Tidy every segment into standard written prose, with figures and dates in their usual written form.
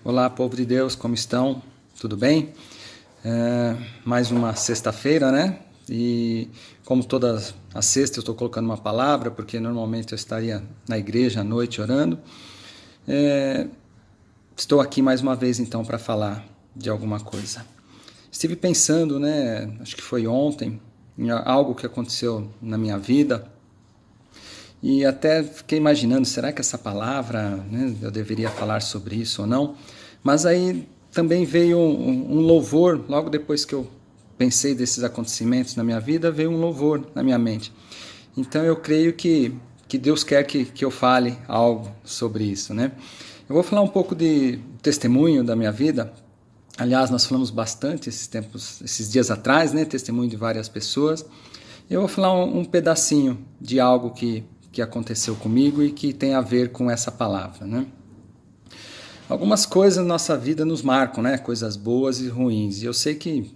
Olá, povo de Deus, como estão? Tudo bem? Mais uma sexta-feira, né? E como todas as sextas eu estou colocando uma palavra, porque normalmente eu estaria na igreja à noite orando. Estou aqui mais uma vez então para falar de alguma coisa. Estive pensando, né? Acho que foi ontem, em algo que aconteceu na minha vida. E até fiquei imaginando, será que essa palavra, né, eu deveria falar sobre isso ou não? Mas aí também veio um louvor, logo depois que eu pensei desses acontecimentos na minha vida, veio um louvor na minha mente. Então eu creio que Deus quer que eu fale algo sobre isso, né? Eu vou falar um pouco de testemunho da minha vida. Aliás, nós falamos bastante esses dias atrás, né? Testemunho de várias pessoas. Eu vou falar um pedacinho de algo que aconteceu comigo e que tem a ver com essa palavra, né? Algumas coisas na nossa vida nos marcam, né? Coisas boas e ruins. E eu sei que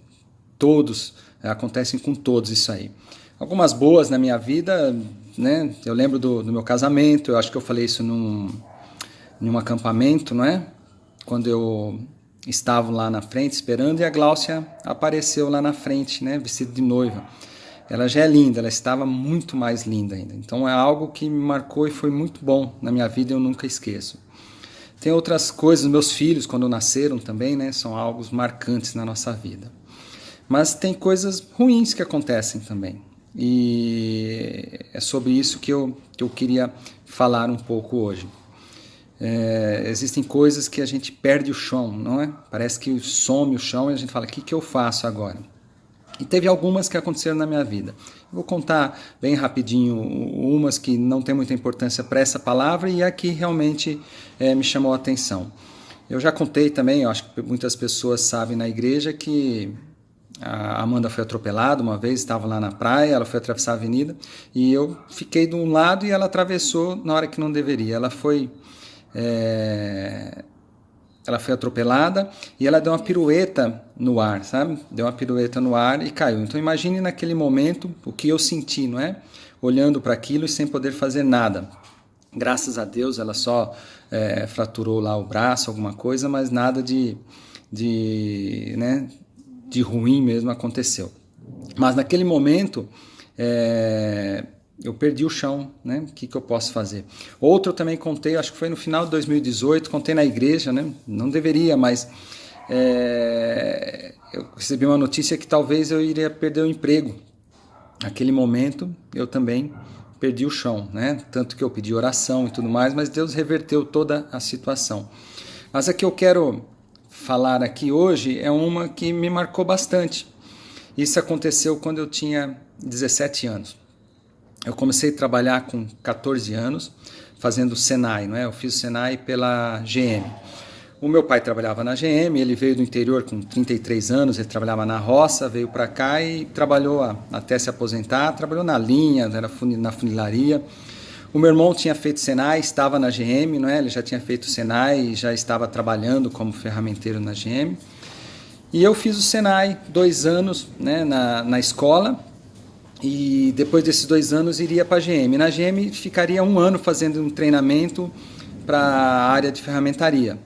acontecem com todos isso aí. Algumas boas na minha vida, né? Eu lembro do meu casamento, eu acho que eu falei isso num acampamento, não é? Quando eu estava lá na frente esperando e a Gláucia apareceu lá na frente, né? Vestida de noiva. Ela já é linda, ela estava muito mais linda ainda. Então é algo que me marcou e foi muito bom na minha vida, eu nunca esqueço. Tem outras coisas, meus filhos quando nasceram também, né, são algo marcantes na nossa vida. Mas tem coisas ruins que acontecem também. E é sobre isso que eu queria falar um pouco hoje. Existem coisas que a gente perde o chão, não é? Parece que some o chão e a gente fala, o que eu faço agora? E teve algumas que aconteceram na minha vida. Vou contar bem rapidinho umas que não tem muita importância para essa palavra e a que realmente me chamou a atenção. Eu já contei também, eu acho que muitas pessoas sabem na igreja que a Amanda foi atropelada uma vez, estava lá na praia, ela foi atravessar a avenida e eu fiquei de um lado e ela atravessou na hora que não deveria. Ela foi atropelada e ela deu uma pirueta no ar, sabe? Deu uma pirueta no ar e caiu. Então imagine naquele momento o que eu senti, não é? Olhando para aquilo e sem poder fazer nada. Graças a Deus ela só fraturou lá o braço, alguma coisa, mas nada de ruim mesmo aconteceu. Mas naquele momento eu perdi o chão, né? O que eu posso fazer? Outro eu também contei, acho que foi no final de 2018, contei na igreja, né? Não deveria, mas eu recebi uma notícia que talvez eu iria perder o emprego. Naquele momento eu também perdi o chão, né? Tanto que eu pedi oração e tudo mais, mas Deus reverteu toda a situação. Mas a que eu quero falar aqui hoje é uma que me marcou bastante. Isso aconteceu quando eu tinha 17 anos. Eu comecei a trabalhar com 14 anos, fazendo Senai, não é? Eu fiz o Senai pela GM. O meu pai trabalhava na GM, ele veio do interior com 33 anos, ele trabalhava na roça, veio para cá e trabalhou até se aposentar, trabalhou na linha, era na funilaria. O meu irmão tinha feito Senai, estava na GM, não é? Ele já tinha feito Senai e já estava trabalhando como ferramenteiro na GM. E eu fiz o Senai 2 anos, né, na escola. E depois desses 2 anos iria para a GM. Na GM ficaria 1 ano fazendo um treinamento para a área de ferramentaria.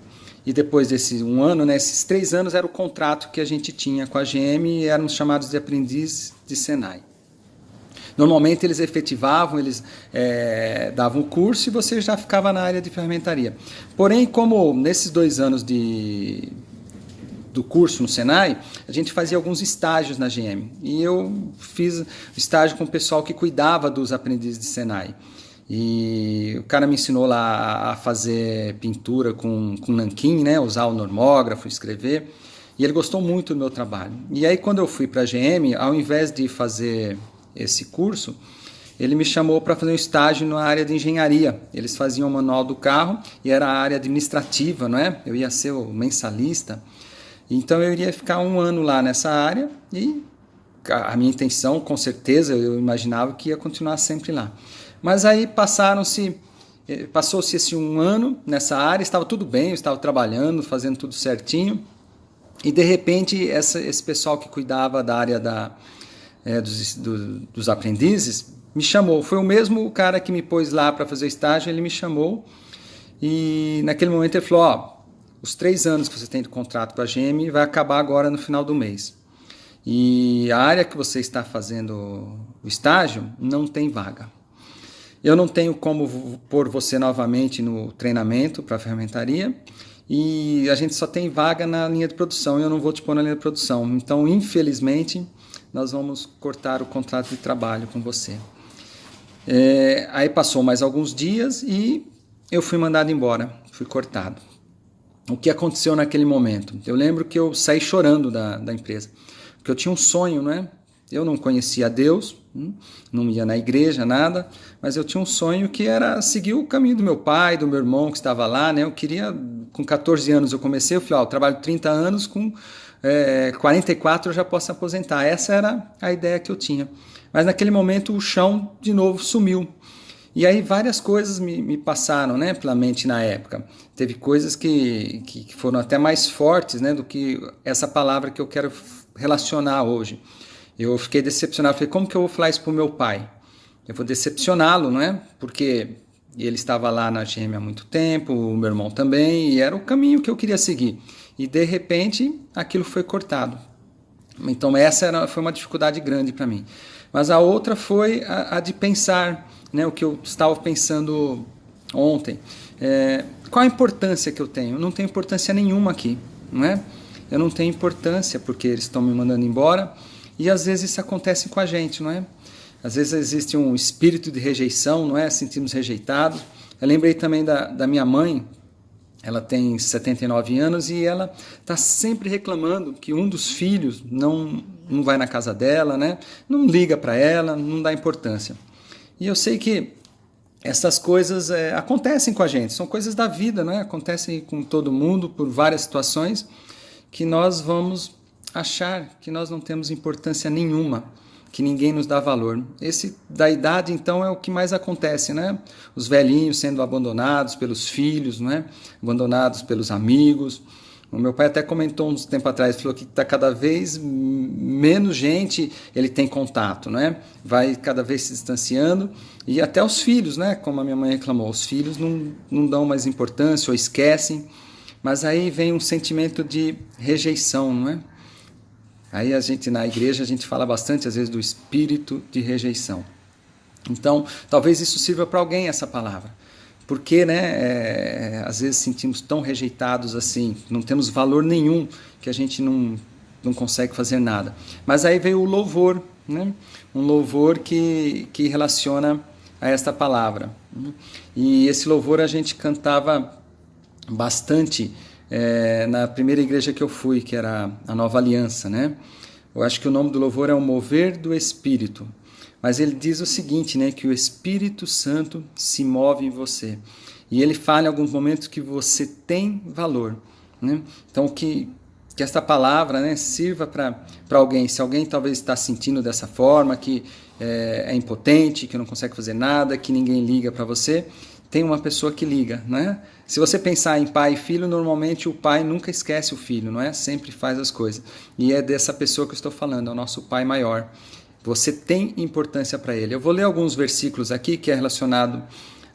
E depois desses 1 ano, né, esses 3 anos era o contrato que a gente tinha com a GM e éramos chamados de aprendizes de Senai. Normalmente eles efetivavam, eles davam o curso e você já ficava na área de ferramentaria. Porém, como nesses 2 anos do curso no Senai, a gente fazia alguns estágios na GM. E eu fiz estágio com o pessoal que cuidava dos aprendizes de Senai. E o cara me ensinou lá a fazer pintura com nanquim, né? Usar o normógrafo, escrever. E ele gostou muito do meu trabalho. E aí quando eu fui para a GM, ao invés de fazer esse curso, ele me chamou para fazer um estágio na área de engenharia. Eles faziam o manual do carro e era a área administrativa, não é? Eu ia ser o mensalista. Então eu iria ficar 1 ano lá nessa área e a minha intenção, com certeza, eu imaginava que ia continuar sempre lá. Mas aí passou-se esse 1 ano nessa área, estava tudo bem, eu estava trabalhando, fazendo tudo certinho. E de repente esse pessoal que cuidava da área dos aprendizes me chamou. Foi o mesmo cara que me pôs lá para fazer o estágio, ele me chamou e naquele momento ele falou, os 3 anos que você tem de contrato com a GM vai acabar agora no final do mês. E a área que você está fazendo o estágio não tem vaga. Eu não tenho como pôr você novamente no treinamento para a ferramentaria e a gente só tem vaga na linha de produção e eu não vou te pôr na linha de produção. Então, infelizmente, nós vamos cortar o contrato de trabalho com você. Aí passou mais alguns dias e eu fui mandado embora, fui cortado. O que aconteceu naquele momento? Eu lembro que eu saí chorando da empresa, porque eu tinha um sonho, né? Eu não conhecia Deus, não ia na igreja, nada, mas eu tinha um sonho que era seguir o caminho do meu pai, do meu irmão que estava lá, né? Eu queria, com 14 anos eu comecei, eu falei, eu trabalho 30 anos, com 44 eu já posso aposentar. Essa era a ideia que eu tinha. Mas naquele momento o chão de novo sumiu. E aí várias coisas me passaram, né, pela mente na época. Teve coisas que foram até mais fortes, né, do que essa palavra que eu quero relacionar hoje. Eu fiquei decepcionado, falei, como que eu vou falar isso para o meu pai? Eu vou decepcioná-lo, não é? Porque ele estava lá na GM há muito tempo, o meu irmão também, e era o caminho que eu queria seguir. E de repente aquilo foi cortado. Então essa foi uma dificuldade grande para mim. Mas a outra foi a de pensar, né, o que eu estava pensando ontem. Qual a importância que eu tenho? Eu não tenho importância nenhuma aqui, não é? Eu não tenho importância porque eles estão me mandando embora e às vezes isso acontece com a gente, não é? Às vezes existe um espírito de rejeição, não é? Sentimos rejeitados. Eu lembrei também da minha mãe. Ela tem 79 anos e ela está sempre reclamando que um dos filhos não vai na casa dela, né? Não liga para ela, não dá importância. E eu sei que essas coisas acontecem com a gente, são coisas da vida, né? Acontecem com todo mundo por várias situações que nós vamos achar que nós não temos importância nenhuma, que ninguém nos dá valor. Esse da idade, então, é o que mais acontece, né? Os velhinhos sendo abandonados pelos filhos, né? Abandonados pelos amigos. O meu pai até comentou uns tempo atrás, falou que está cada vez menos gente ele tem contato, né? Vai cada vez se distanciando e até os filhos, né? Como a minha mãe reclamou, os filhos não dão mais importância ou esquecem, mas aí vem um sentimento de rejeição, não é? Aí a gente na igreja a gente fala bastante às vezes do espírito de rejeição. Então, talvez isso sirva para alguém essa palavra. Porque, né, às vezes sentimos tão rejeitados assim, não temos valor nenhum, que a gente não consegue fazer nada. Mas aí veio o louvor, né? Um louvor que relaciona a esta palavra. E esse louvor a gente cantava bastante na primeira igreja que eu fui, que era a Nova Aliança, né? Eu acho que o nome do louvor é o Mover do Espírito. Mas ele diz o seguinte, né, que o Espírito Santo se move em você. E ele fala em alguns momentos que você tem valor, né? Então que esta palavra, né, sirva para alguém. Se alguém talvez está sentindo dessa forma, que é impotente, que não consegue fazer nada, que ninguém liga para você, tem uma pessoa que liga, né? Se você pensar em pai e filho, normalmente o pai nunca esquece o filho, não é? Sempre faz as coisas. E é dessa pessoa que eu estou falando, é o nosso pai maior. Você tem importância para ele. Eu vou ler alguns versículos aqui que é relacionado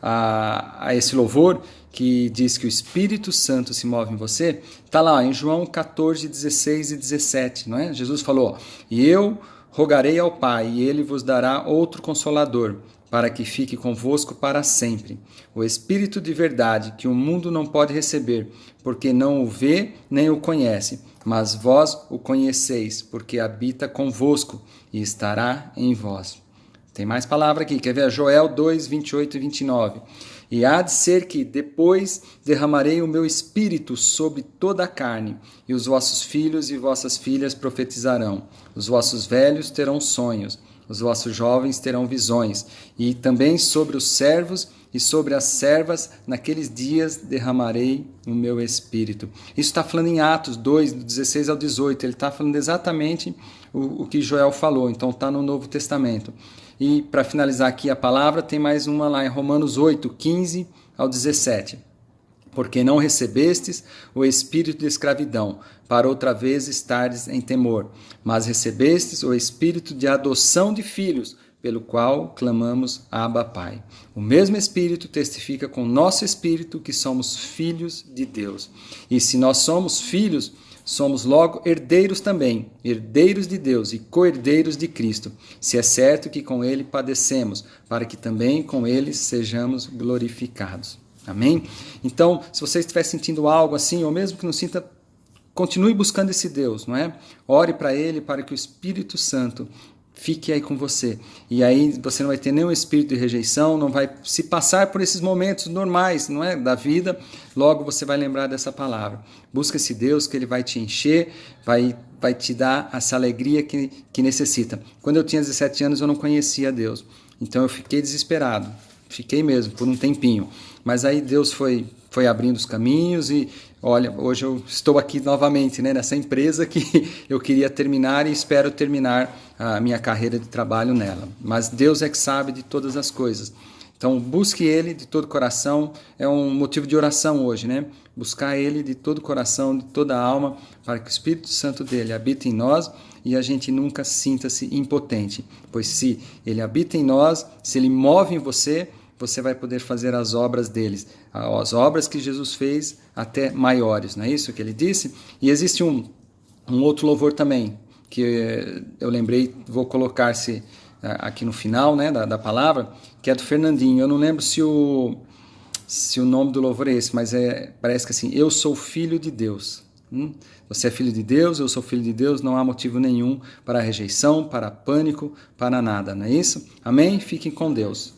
a esse louvor, que diz que o Espírito Santo se move em você. Está lá em João 14, 16 e 17, não é? Jesus falou, e eu rogarei ao Pai, e ele vos dará outro Consolador, para que fique convosco para sempre. O Espírito de verdade, que o mundo não pode receber, porque não o vê nem o conhece, mas vós o conheceis, porque habita convosco e estará em vós. Tem mais palavra aqui, quer ver? Joel 2, 28 e 29. E há de ser que depois derramarei o meu espírito sobre toda a carne, e os vossos filhos e vossas filhas profetizarão, os vossos velhos terão sonhos, os vossos jovens terão visões, e também sobre os servos e sobre as servas, naqueles dias derramarei o meu espírito. Isso está falando em Atos 2, do 16 ao 18, ele está falando exatamente o que Joel falou, então está no Novo Testamento. E para finalizar aqui a palavra, tem mais uma lá em Romanos 8, 15 ao 17. Porque não recebestes o espírito de escravidão, para outra vez estardes em temor, mas recebestes o espírito de adoção de filhos, pelo qual clamamos Abba, Pai. O mesmo Espírito testifica com o nosso espírito que somos filhos de Deus. E se nós somos filhos, somos logo herdeiros também, herdeiros de Deus e co-herdeiros de Cristo, se é certo que com Ele padecemos, para que também com Ele sejamos glorificados. Amém? Então, se você estiver sentindo algo assim, ou mesmo que não sinta, continue buscando esse Deus, não é? Ore para Ele, para que o Espírito Santo fique aí com você. E aí você não vai ter nenhum espírito de rejeição, não vai se passar por esses momentos normais, não é, da vida. Logo você vai lembrar dessa palavra. Busca esse Deus que Ele vai te encher, vai te dar essa alegria que necessita. Quando eu tinha 17 anos eu não conhecia Deus. Então eu fiquei desesperado. Fiquei mesmo, por um tempinho. Mas aí Deus foi abrindo os caminhos e, olha, hoje eu estou aqui novamente, né, nessa empresa que eu queria terminar e espero terminar a minha carreira de trabalho nela. Mas Deus é que sabe de todas as coisas. Então, busque Ele de todo o coração. É um motivo de oração hoje, né? Buscar Ele de todo o coração, de toda a alma, para que o Espírito Santo dele habite em nós e a gente nunca sinta-se impotente. Pois se Ele habita em nós, se Ele move em você, você vai poder fazer as obras deles, as obras que Jesus fez, até maiores, não é isso que ele disse? E existe um outro louvor também, que eu lembrei, vou colocar-se aqui no final, né, da palavra, que é do Fernandinho. Eu não lembro se o nome do louvor é esse, mas parece que assim, eu sou filho de Deus. Você é filho de Deus, eu sou filho de Deus, não há motivo nenhum para rejeição, para pânico, para nada, não é isso? Amém? Fiquem com Deus.